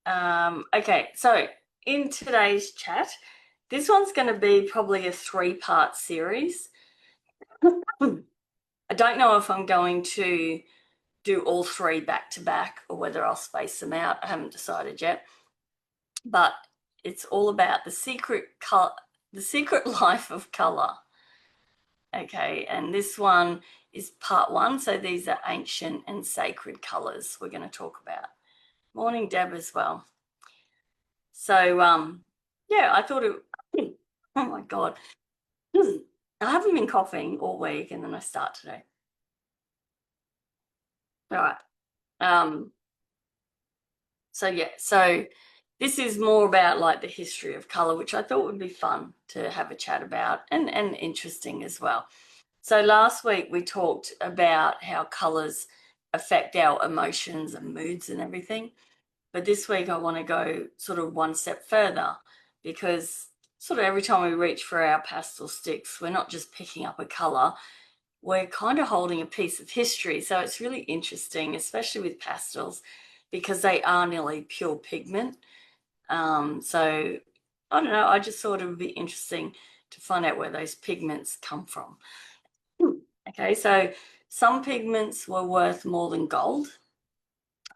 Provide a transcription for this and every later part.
Okay, so in today's chat, this one's going to be probably a 3-part series. I don't know if I'm going to do all 3 back to back or whether I'll space them out. I haven't decided yet. But it's all about the secret life of color. Okay, and this one is part 1. So these are ancient and sacred colors we're going to talk about. Morning, Deb, as well. So, yeah, I thought it, oh my God, I haven't been coughing all week and then I start today. All right. So this is more about like the history of color, which I thought would be fun to have a chat about and interesting as well. So last week we talked about how colors affect our emotions and moods and everything. But this week I want to go sort of one step further, because sort of every time we reach for our pastel sticks, we're not just picking up a color, we're kind of holding a piece of history. So it's really interesting, especially with pastels, because they are nearly pure pigment. So I don't know, I just thought it would be interesting to find out where those pigments come from. Okay, so some pigments were worth more than gold.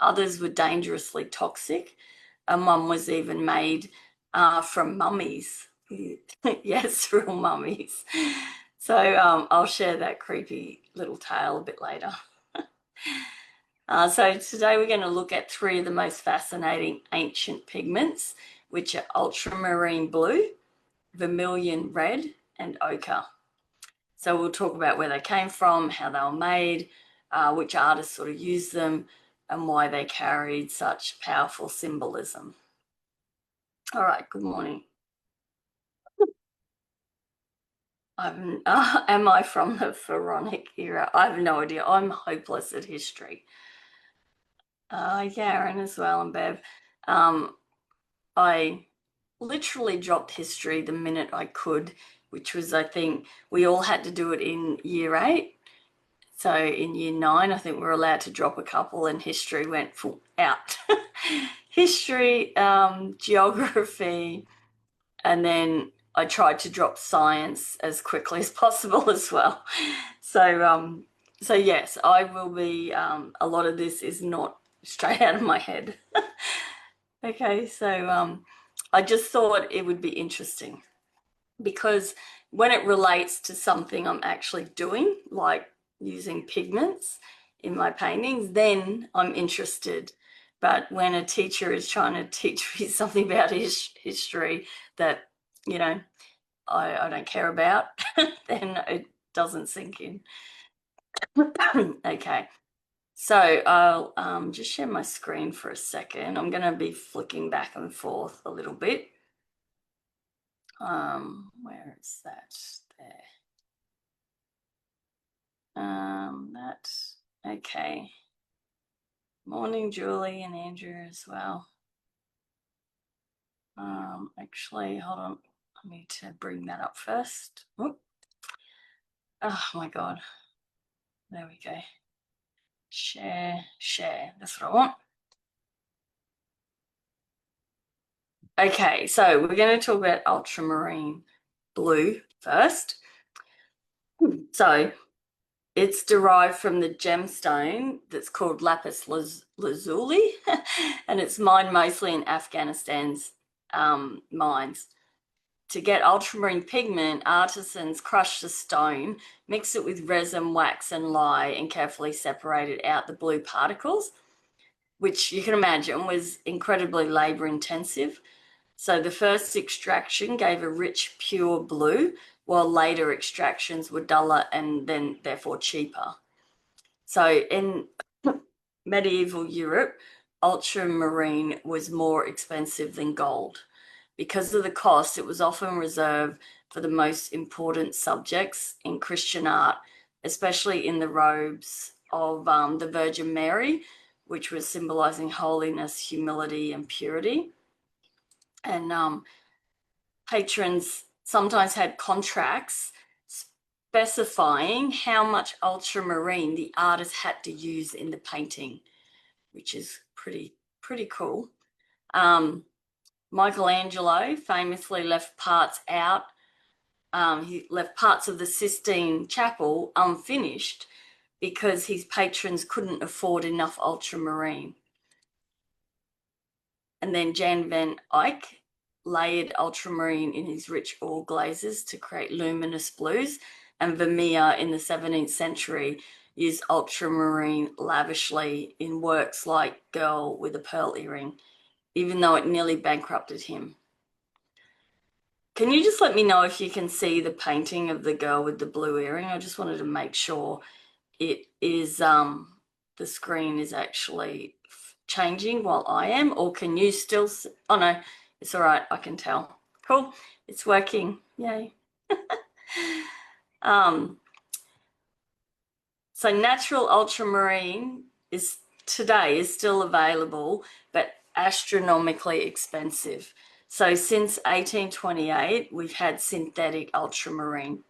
Others were dangerously toxic, and one was even made from mummies. Yes, real mummies. So I'll share that creepy little tale a bit later. So today we're going to look at 3 of the most fascinating ancient pigments, which are Ultramarine Blue, Vermilion Red, and Ochre. So we'll talk about where they came from, how they were made, which artists sort of used them, and why they carried such powerful symbolism. All right, good morning. Am I from the pharaonic era? I have no idea. I'm hopeless at history. Yeah, Aaron as well, and Bev. I literally dropped history the minute I could, which was, I think, we all had to do it in year 8. So in year 9, I think we were allowed to drop a couple, and history went out. History, geography, and then I tried to drop science as quickly as possible as well. So yes, I will be, a lot of this is not straight out of my head. Okay, so I just thought it would be interesting, because when it relates to something I'm actually doing, like using pigments in my paintings, then I'm interested. But when a teacher is trying to teach me something about history that, you know, I don't care about, then it doesn't sink in. Okay, so I'll just share my screen for a second. I'm going to be flicking back and forth a little bit. Where is that? There. Okay. Morning, Julie and Andrew as well. Actually, hold on. I need to bring that up first. Oh my God. There we go. Share. That's what I want. Okay, so we're going to talk about ultramarine blue first. So it's derived from the gemstone that's called lapis lazuli, and it's mined mostly in Afghanistan's mines. To get ultramarine pigment, artisans crush the stone, mix it with resin, wax, and lye, and carefully separated out the blue particles, which you can imagine was incredibly labor intensive. So the first extraction gave a rich, pure blue, while later extractions were duller and then therefore cheaper. So in medieval Europe, ultramarine was more expensive than gold. Because of the cost, it was often reserved for the most important subjects in Christian art, especially in the robes of the Virgin Mary, which was symbolizing holiness, humility, and purity. And patrons sometimes had contracts specifying how much ultramarine the artist had to use in the painting, which is pretty cool. Michelangelo famously left parts out. He left parts of the Sistine Chapel unfinished because his patrons couldn't afford enough ultramarine. And then Jan van Eyck layered ultramarine in his rich ore glazes to create luminous blues, and Vermeer in the 17th century used ultramarine lavishly in works like Girl with a Pearl Earring, even though it nearly bankrupted him. Can you just let me know if you can see the painting of the girl with the blue earring? I just wanted to make sure it is, the screen is actually changing while I am, or can you still oh no, it's all right, I can tell. Cool, it's working, yay. So natural ultramarine is still available, but astronomically expensive. So since 1828, we've had synthetic ultramarine,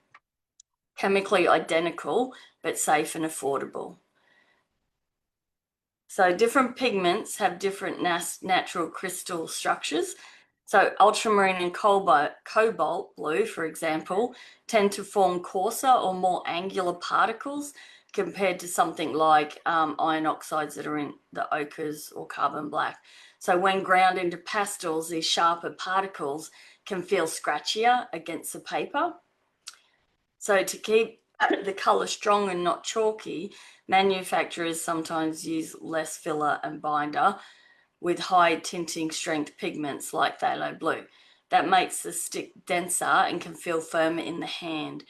chemically identical, but safe and affordable. So different pigments have different natural crystal structures. So ultramarine and cobalt blue, for example, tend to form coarser or more angular particles compared to something like iron oxides that are in the ochres or carbon black. So when ground into pastels, these sharper particles can feel scratchier against the paper. So to keep the colour strong and not chalky, manufacturers sometimes use less filler and binder with high tinting strength pigments like phthalo blue. That makes the stick denser and can feel firmer in the hand.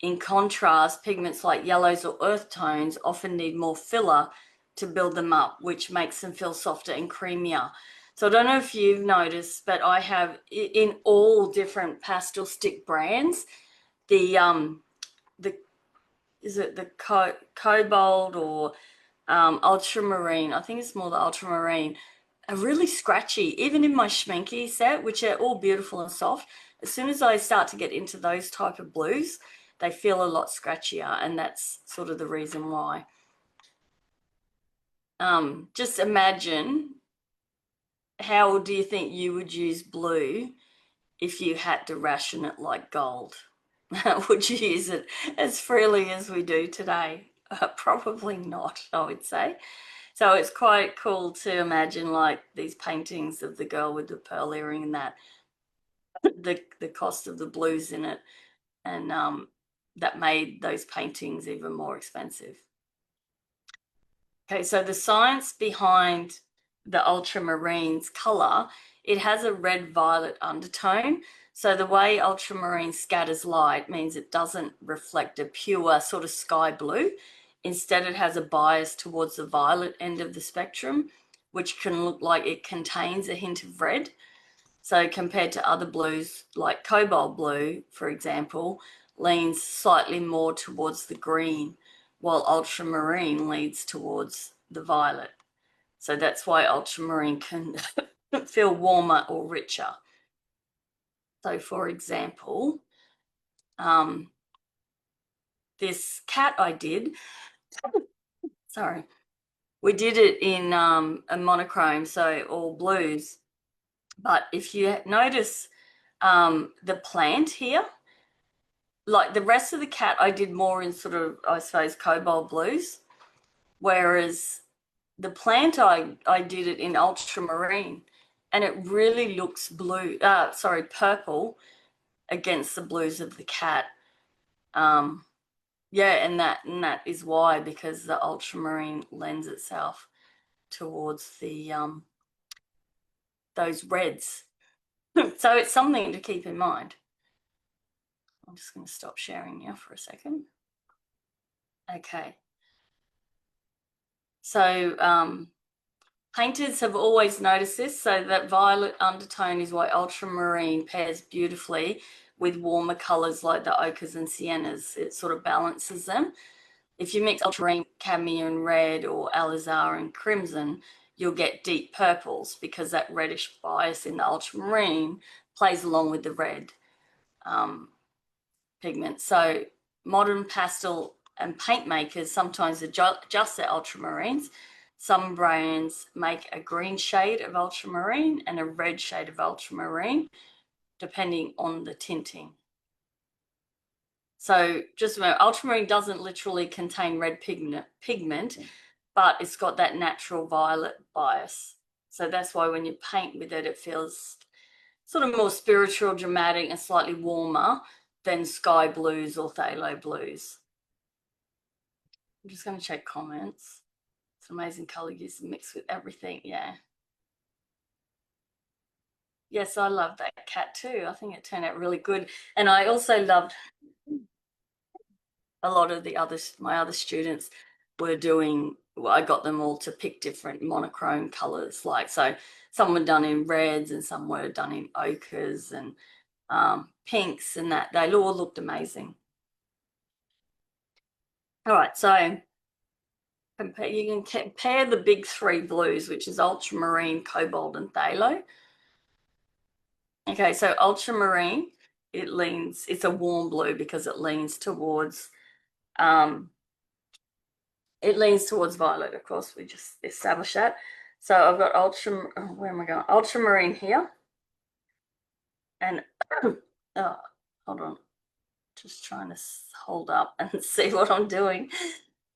In contrast, pigments like yellows or earth tones often need more filler to build them up, which makes them feel softer and creamier. So I don't know if you've noticed, but I have in all different pastel stick brands, the is it the cobalt or ultramarine? I think it's more the ultramarine. Are really scratchy, even in my schminky set, which are all beautiful and soft. As soon as I start to get into those type of blues, they feel a lot scratchier, and that's sort of the reason why. Just imagine, how do you think you would use blue if you had to ration it like gold? Would you use it as freely as we do today? Probably not, I would say. So it's quite cool to imagine like these paintings of the girl with the pearl earring and that, the cost of the blues in it, and that made those paintings even more expensive. Okay, so the science behind the ultramarine's color, it has a red-violet undertone. So the way ultramarine scatters light means it doesn't reflect a pure sort of sky blue. Instead, it has a bias towards the violet end of the spectrum, which can look like it contains a hint of red. So compared to other blues, like cobalt blue, for example, leans slightly more towards the green, while ultramarine leads towards the violet. So that's why ultramarine can feel warmer or richer. So for example, this cat I did, sorry, we did it in a monochrome, so all blues. But if you notice the plant here, like the rest of the cat, I did more in sort of, I suppose, cobalt blues, whereas the plant, I did it in ultramarine, and it really looks purple against the blues of the cat. Yeah, and that is why, because the ultramarine lends itself towards the those reds. So it's something to keep in mind. I'm just going to stop sharing now for a second. Okay. So painters have always noticed this, so that violet undertone is why ultramarine pairs beautifully with warmer colours like the ochres and siennas. It sort of balances them. If you mix ultramarine, cadmium red, or alizarin crimson, you'll get deep purples because that reddish bias in the ultramarine plays along with the red pigment. So modern pastel and paint makers sometimes adjust their ultramarines Some brands make a green shade of ultramarine and a red shade of ultramarine, depending on the tinting. So just remember, ultramarine doesn't literally contain red pigment, but it's got that natural violet bias. So that's why when you paint with it, it feels sort of more spiritual, dramatic, and slightly warmer than sky blues or phthalo blues. I'm just going to check comments. It's an amazing color used to mix with everything. Yeah. Yes, I love that cat too. I think it turned out really good. And I also loved a lot of my other students were doing, well, I got them all to pick different monochrome colors. Like, so some were done in reds and some were done in ochres and pinks, and that they all looked amazing. All right, so you can compare the big three blues, which is ultramarine, cobalt, and phthalo. Okay, so ultramarine, it's a warm blue because it leans towards violet, of course. We just established that. So I've got where am I going? Ultramarine here. And oh, hold on. Just trying to hold up and see what I'm doing.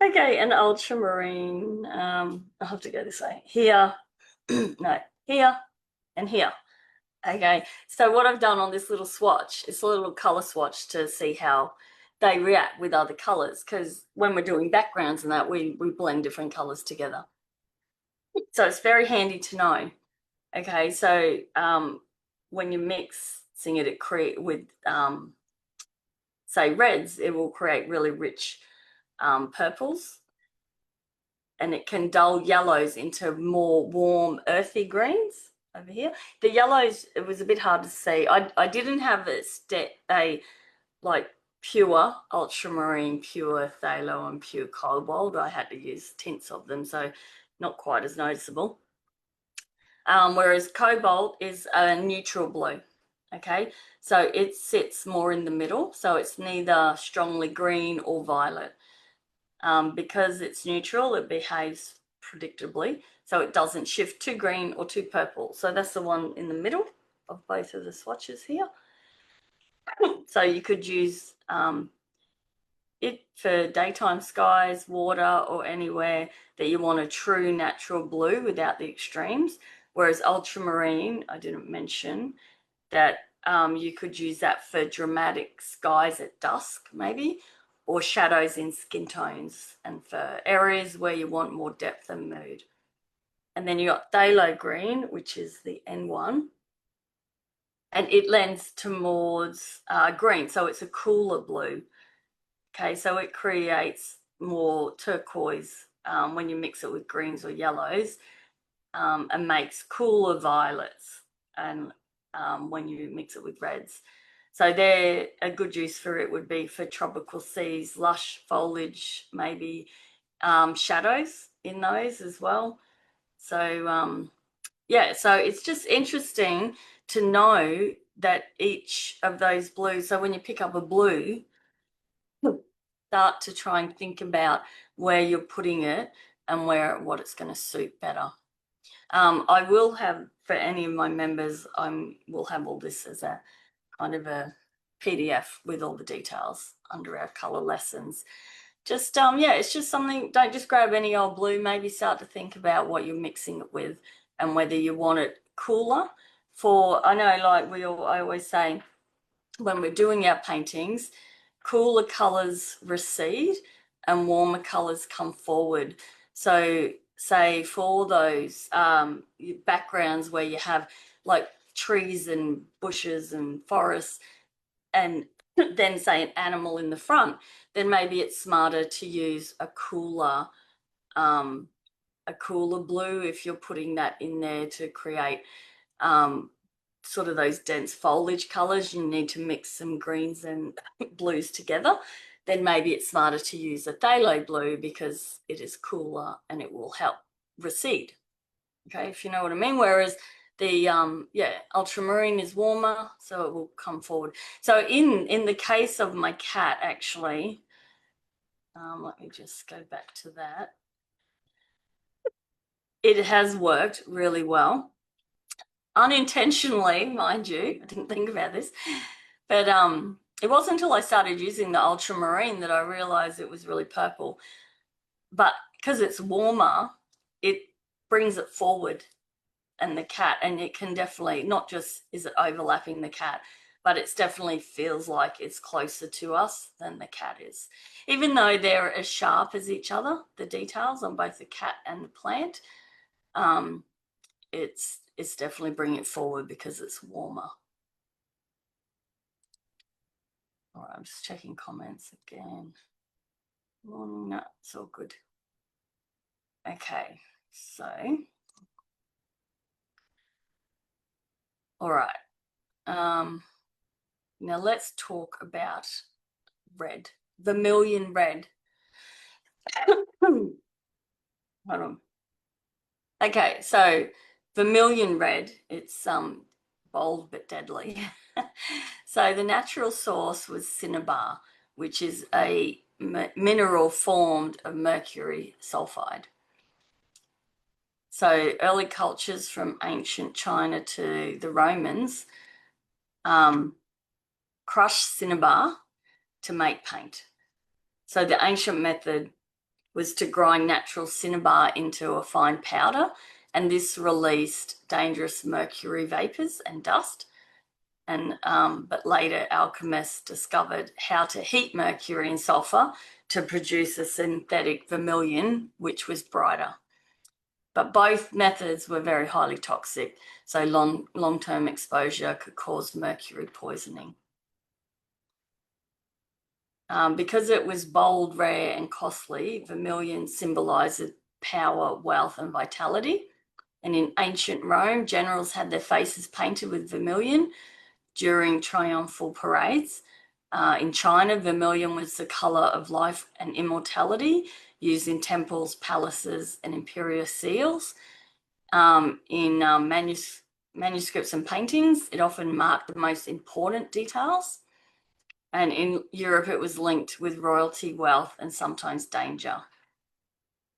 Okay, an ultramarine. I'll have to go this way. Here, no, here and here. Okay, so what I've done on this little swatch, it's a little color swatch to see how they react with other colors, because when we're doing backgrounds and that, we blend different colors together. So it's very handy to know. Okay, so when you're mixing it with say reds, it will create really rich purples, and it can dull yellows into more warm earthy greens over here. The yellows, it was a bit hard to see. I didn't have a like pure ultramarine, pure phthalo, and pure cobalt. I had to use tints of them, so not quite as noticeable. Whereas cobalt is a neutral blue. Okay, so it sits more in the middle, so it's neither strongly green or violet. Because it's neutral, it behaves predictably, so it doesn't shift too green or too purple. So that's the one in the middle of both of the swatches here. So you could use it for daytime skies, water, or anywhere that you want a true natural blue without the extremes. Whereas ultramarine, I didn't mention that you could use that for dramatic skies at dusk, maybe, or shadows in skin tones, and for areas where you want more depth and mood. And then you got phthalo green, which is the N1, and it lends towards green, so it's a cooler blue. Okay, so it creates more turquoise when you mix it with greens or yellows, and makes cooler violets and when you mix it with reds. So they're a good use for it would be for tropical seas, lush foliage, maybe shadows in those as well. So yeah, so it's just interesting to know that each of those blues, so when you pick up a blue, start to try and think about where you're putting it and what it's going to suit better. I will have, for any of my members, we'll have all this as a kind of a PDF with all the details under our colour lessons. Just, yeah, it's just something, don't just grab any old blue, maybe start to think about what you're mixing it with and whether you want it cooler. I know, like I always say, when we're doing our paintings, cooler colours recede and warmer colours come forward. So say for those backgrounds where you have like trees and bushes and forests, and then say an animal in the front, then maybe it's smarter to use a cooler blue if you're putting that in there to create sort of those dense foliage colors. You need to mix some greens and blues together. Then maybe it's smarter to use a phthalo blue because it is cooler and it will help recede. Okay, if you know what I mean. Whereas the ultramarine is warmer, so it will come forward. So in the case of my cat, actually, let me just go back to that. it has worked really well. Unintentionally, mind you, I didn't think about this, but it wasn't until I started using the ultramarine that I realized it was really purple. But because it's warmer, it brings it forward and the cat, and it can definitely, not just is it overlapping the cat, but it's definitely feels like it's closer to us than the cat is. Even though they're as sharp as each other, the details on both the cat and the plant, um, it's definitely bringing it forward because it's warmer. All right, I'm just checking comments again. No, it's all good. Okay, so all right. Now let's talk about red, Vermilion Red. Hold on. Okay, so Vermilion Red, it's bold but deadly. So the natural source was cinnabar, which is a mineral formed of mercury sulfide. So early cultures from ancient China to the Romans crushed cinnabar to make paint. So the ancient method was to grind natural cinnabar into a fine powder, and this released dangerous mercury vapors and dust. And but later alchemists discovered how to heat mercury and sulfur to produce a synthetic vermilion, which was brighter. But both methods were very highly toxic, so long-term exposure could cause mercury poisoning. Because it was bold, rare, and costly, vermilion symbolizes power, wealth, and vitality. And in ancient Rome, generals had their faces painted with vermilion during triumphal parades. In China, vermilion was the color of life and immortality, used in temples, palaces, and imperial seals. In manuscripts and paintings, it often marked the most important details. And in Europe, it was linked with royalty, wealth, and sometimes danger.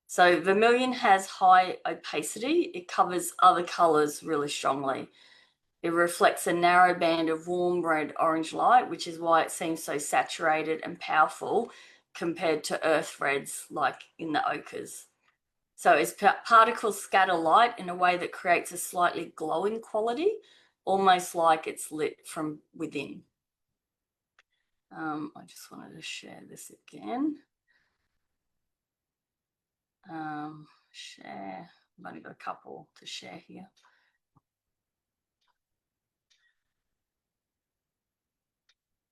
So vermilion has high opacity. It covers other colors really strongly. It reflects a narrow band of warm red orange light, which is why it seems so saturated and powerful compared to earth reds like in the ochres. So its particles scatter light in a way that creates a slightly glowing quality, almost like it's lit from within. I just wanted to share this again. Share. I've only got a couple to share here.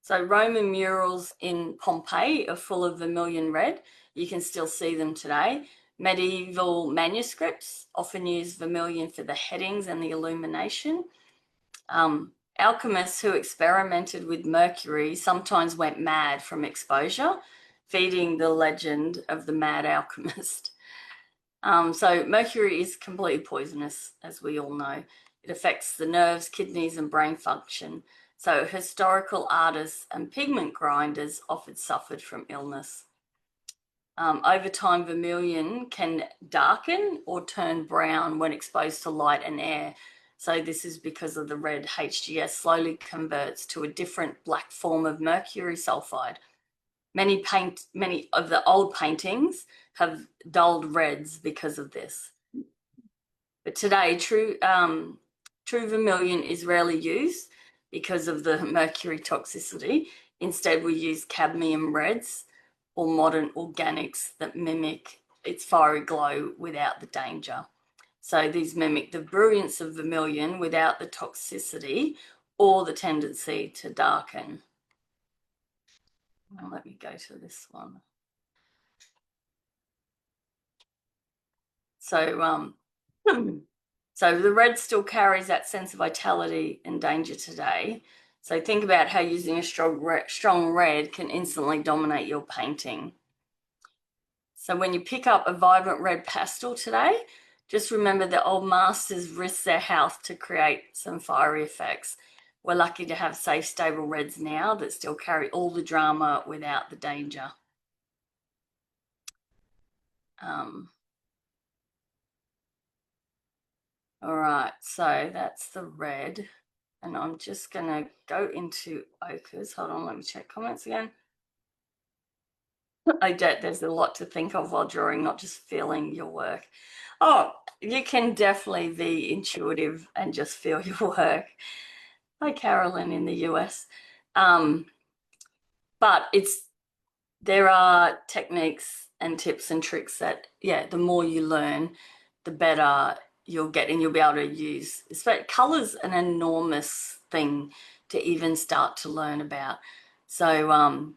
So Roman murals in Pompeii are full of vermilion red. You can still see them today. Medieval manuscripts often use vermilion for the headings and the illumination. Alchemists who experimented with mercury sometimes went mad from exposure, feeding the legend of the mad alchemist. So mercury is completely poisonous, as we all know. It affects the nerves, kidneys, and brain function. So historical artists and pigment grinders often suffered from illness. Over time, vermilion can darken or turn brown when exposed to light and air. So this is because of the red HGS slowly converts to a different black form of mercury sulfide. Many of the old paintings have dulled reds because of this. But today, true vermilion is rarely used because of the mercury toxicity. Instead, we use cadmium reds or modern organics that mimic its fiery glow without the danger. So these mimic the brilliance of vermilion without the toxicity or the tendency to darken. Now let me go to this one. So, so the red still carries that sense of vitality and danger today. So think about how using a strong red can instantly dominate your painting. So when you pick up a vibrant red pastel today, just remember that old masters risked their health to create some fiery effects. We're lucky to have safe, stable reds now that still carry all the drama without the danger. All right, so that's the red. And I'm just going to go into ochres. Hold on, let me check comments again. I bet there's a lot to think of while drawing, not just feeling your work. Oh, you can definitely be intuitive and just feel your work. Hi, Carolyn in the US. But there are techniques and tips and tricks that, yeah, the more you learn, the better you'll get, and you'll be able to use. Color's an enormous thing to even start to learn about. So,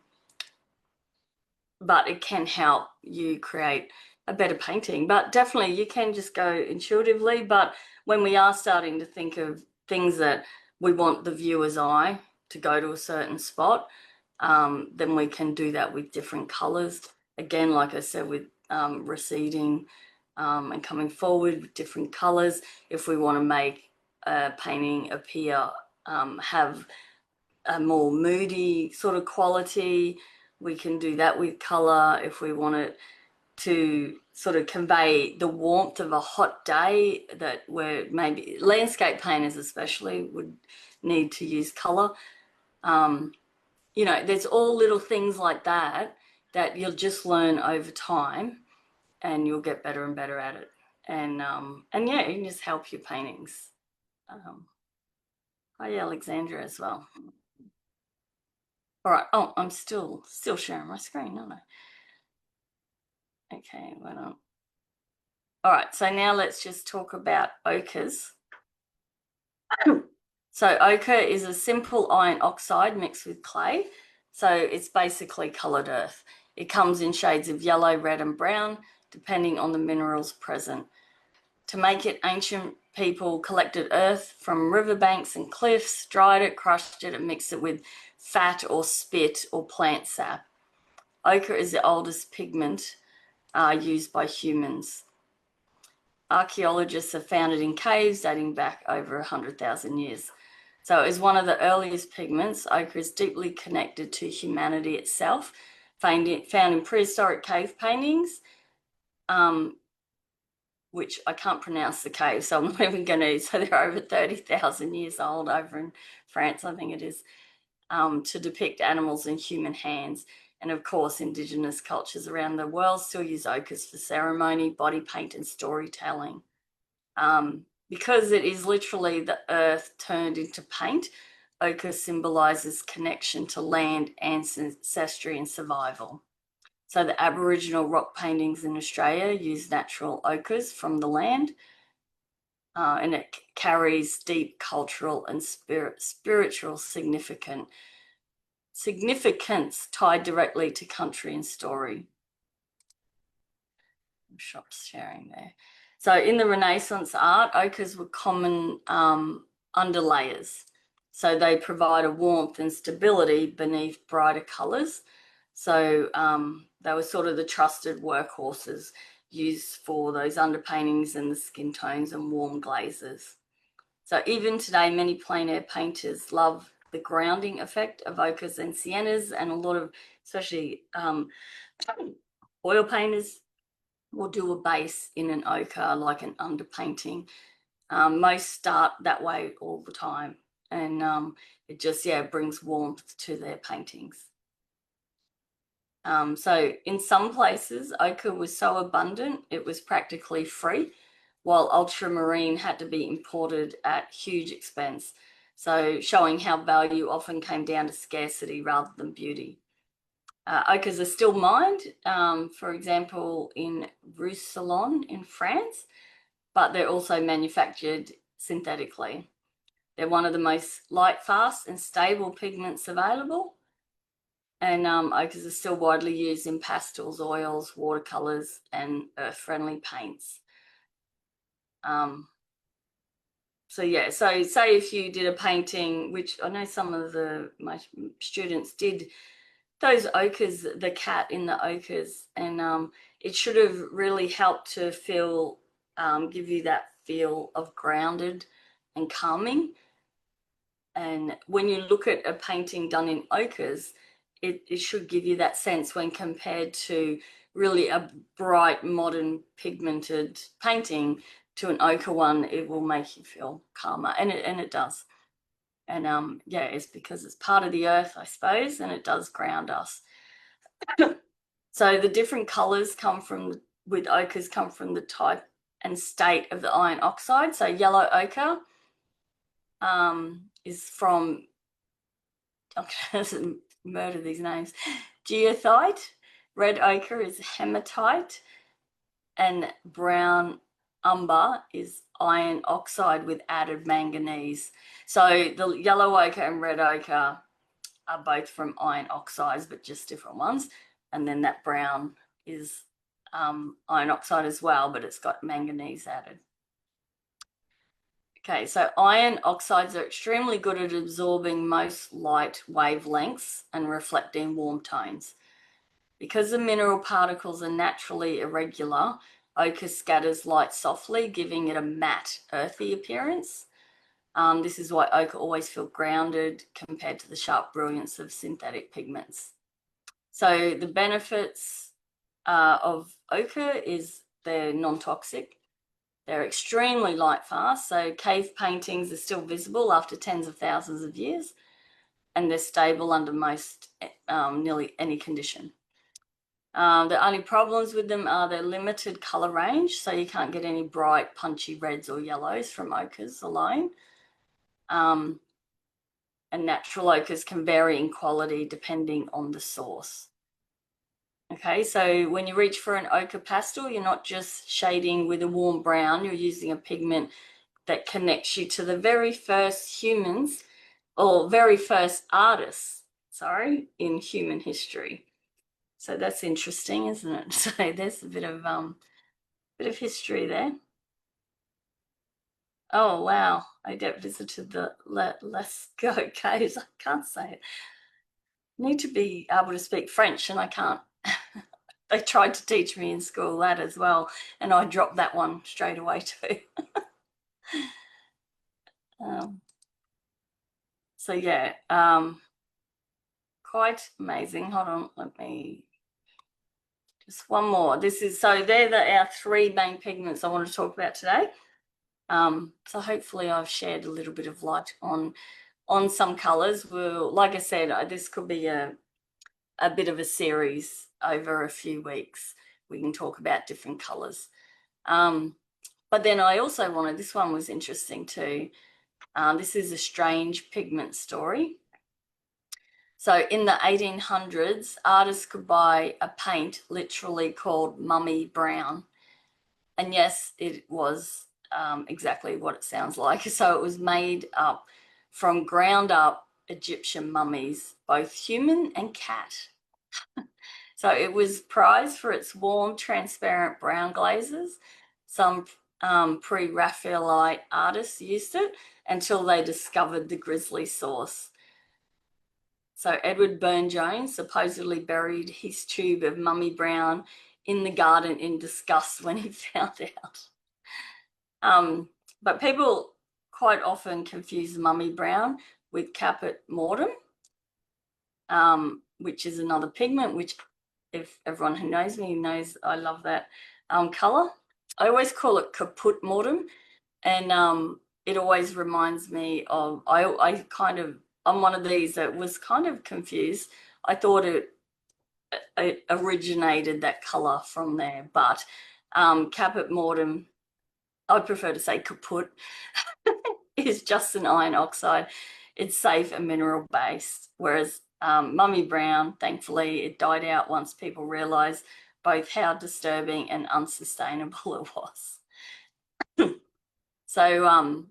but it can help you create a better painting. But definitely you can just go intuitively. But when we are starting to think of things that we want the viewer's eye to go to a certain spot, then we can do that with different colors. Again, like I said, with receding and coming forward with different colors. If we want to make a painting appear, have a more moody sort of quality, we can do that with color. If we want it to sort of convey the warmth of a hot day, that where maybe landscape painters especially would need to use color. You know, there's all little things like that that you'll just learn over time, and you'll get better and better at it. And yeah, you can just help your paintings. Hi, Alexandra as well. All right. Oh, I'm still sharing my screen, aren't I? Okay, well, all right. So now let's just talk about ochres. So ochre is a simple iron oxide mixed with clay. So it's basically colored earth. It comes in shades of yellow, red, and brown, depending on the minerals present. To make it, ancient people collected earth from riverbanks and cliffs, dried it, crushed it, and mixed it with fat or spit or plant sap. Ochre is the oldest pigment used by humans. Archaeologists have found it in caves dating back over 100,000 years. So it is one of the earliest pigments. Ochre is deeply connected to humanity itself, found in prehistoric cave paintings, which I can't pronounce the cave, so I'm not even going to. So they're over 30,000 years old over in France, I think it is, to depict animals in human hands. And of course, Indigenous cultures around the world still use ochres for ceremony, body paint, and storytelling. Because it is literally the earth turned into paint, ochre symbolizes connection to land, ancestry, and survival. So the Aboriginal rock paintings in Australia use natural ochres from the land, and it carries deep cultural and spiritual significance tied directly to country and story. Shop sharing there. So in the Renaissance art, ochres were common underlayers. So they provide a warmth and stability beneath brighter colours. So they were sort of the trusted workhorses used for those underpaintings and the skin tones and warm glazes. So even today, many plein air painters love the grounding effect of ochres and siennas, and a lot of, especially oil painters, will do a base in an ochre, like an underpainting. Most start that way all the time, and it just, yeah, brings warmth to their paintings. So in some places, ochre was so abundant, it was practically free, while ultramarine had to be imported at huge expense. So showing how value often came down to scarcity rather than beauty. Ochres are still mined, for example, in Roussillon in France, but they're also manufactured synthetically. They're one of the most light, fast, and stable pigments available. And ochres are still widely used in pastels, oils, watercolors, and earth-friendly paints. So yeah, so say if you did a painting, which I know some of my students did, those ochres, the cat in the ochres, and it should have really helped to feel, give you that feel of grounded and calming. And when you look at a painting done in ochres, it should give you that sense when compared to really a bright, modern, pigmented painting. to an ochre one, it will make you feel calmer, and it does. And yeah, it's because it's part of the earth, I suppose, and it does ground us. So the different colors with ochres come from the type and state of the iron oxide. So yellow ochre is from, I'm going to murder these names, geothite. Red ochre is hematite, and brown umber is iron oxide with added manganese. So the yellow ochre and red ochre are both from iron oxides, but just different ones. And then that brown is iron oxide as well, but it's got manganese added. Okay, so iron oxides are extremely good at absorbing most light wavelengths and reflecting warm tones. Because the mineral particles are naturally irregular, ochre scatters light softly, giving it a matte, earthy appearance. This is why ochre always feels grounded compared to the sharp brilliance of synthetic pigments. So the benefits of ochre is they're non-toxic. They're extremely light fast, so cave paintings are still visible after tens of thousands of years, and they're stable under most, nearly any condition. The only problems with them are their limited colour range, so you can't get any bright, punchy reds or yellows from ochres alone. And natural ochres can vary in quality depending on the source. Okay, so when you reach for an ochre pastel, you're not just shading with a warm brown, you're using a pigment that connects you to the very first humans, or very first artists, in human history. So that's interesting, isn't it? So there's a bit of history there. Oh wow! I don't visited the Lascaux caves. I can't say it. I need to be able to speak French, and I can't. They tried to teach me in school that as well, and I dropped that one straight away too. So yeah, quite amazing. Hold on, let me just one more. They're our three main pigments I want to talk about today. So hopefully I've shared a little bit of light on some colors. Like I said, this could be a bit of a series over a few weeks. We can talk about different colors. But then I also this one was interesting too. This is a strange pigment story. So in the 1800s, artists could buy a paint literally called mummy brown. And yes, it was exactly what it sounds like. So it was made up from ground up Egyptian mummies, both human and cat. So it was prized for its warm, transparent brown glazes. Some pre-Raphaelite artists used it until they discovered the grisly source. So Edward Burne-Jones supposedly buried his tube of mummy brown in the garden in disgust when he found out. But people quite often confuse mummy brown with caput mortuum, which is another pigment, which if everyone who knows me knows I love that colour. I always call it caput mortuum, and it always reminds me of, I'm one of these that was kind of confused. I thought it originated that colour from there, but caput mortuum, I'd prefer to say caput, is just an iron oxide. It's safe and mineral based, whereas mummy brown, thankfully, it died out once people realised both how disturbing and unsustainable it was. So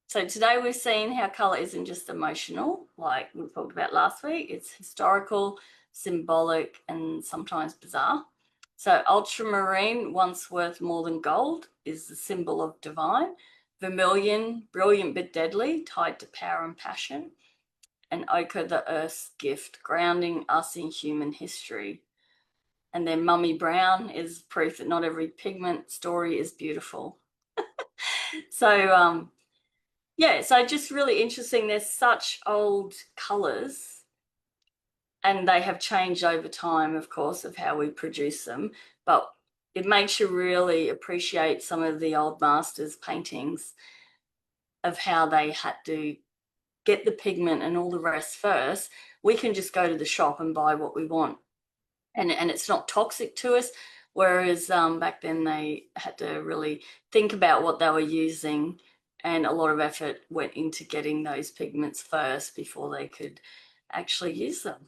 today we've seen how colour isn't just emotional, like we talked about last week. It's historical, symbolic, and sometimes bizarre. So ultramarine, once worth more than gold, is the symbol of divine. Vermilion, brilliant but deadly, tied to power and passion. And ochre, the earth's gift, grounding us in human history. And then mummy brown is proof that not every pigment story is beautiful. So yeah, so just really interesting. There's such old colours, and they have changed over time, of course, of how we produce them. But it makes you really appreciate some of the old masters' paintings of how they had to get the pigment and all the rest first. We can just go to the shop and buy what we want, and it's not toxic to us. Whereas back then they had to really think about what they were using, and a lot of effort went into getting those pigments first before they could actually use them.